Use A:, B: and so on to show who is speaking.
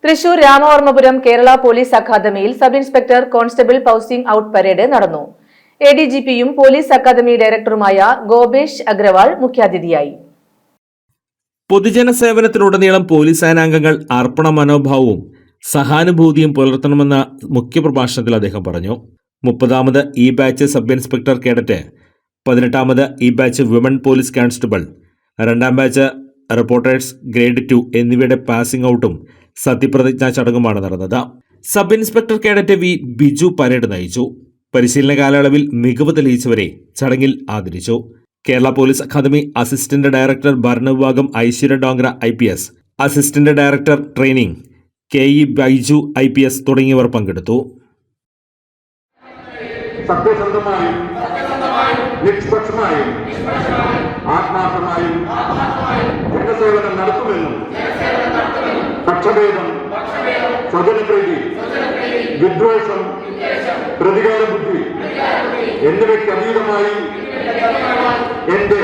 A: Thrissur Ramavarmapuram Kerala police അക്കാദമിയിൽ sub inspector constable passing out parade നടന്നു. ADGPയും പോലീസ് അക്കാദമി ഡയറക്ടറുമായ ഗോപേഷ് അഗ്രവാൾ മുഖ്യാതിഥിയായി.
B: പൊതുജന സേവനത്തിലുടനീളം പോലീസ് സേനാംഗങ്ങൾ അർപ്പണ മനോഭാവവും സഹാനുഭൂതിയും പുലർത്തണമെന്ന മുഖ്യപ്രഭാഷണത്തിൽ അദ്ദേഹം പറഞ്ഞു. 30ാമത് E batch sub inspector cadet, 18ാമത് E batch women police constable, 2ാം ബാച്ച് റിപ്പോർട്ടേഴ്സ് ഗ്രേഡ് 2 എന്നിവയുടെ പാസിംഗ് ഔട്ടും സത്യപ്രതിജ്ഞാ ചടങ്ങുമാണ് നടന്നത്. Sub inspector cadet V Biju parade നയിച്ചു. പരിശീലന കാലയളവിൽ മികവ് തെളിയിച്ചവരെ ചടങ്ങിൽ ആദരിച്ചു. Kerala police academy assistant director ഭരണവിഭാഗം Aishwarya Dongre IPS, assistant director training KE Baiju IPS തുടങ്ങിയവർ പങ്കെടുത്തു.
C: സത്യസന്ധമായും നിഷ്പക്ഷമായും ആത്മാർത്ഥമായും ജനസേവനം നടത്തുമെന്നും പക്ഷഭേദം, സ്വജനപ്രീതി, വിദ്വേഷം, പ്രതികാര ബുദ്ധി എന്നിവയ്ക്ക് അതീതമായി എന്റെ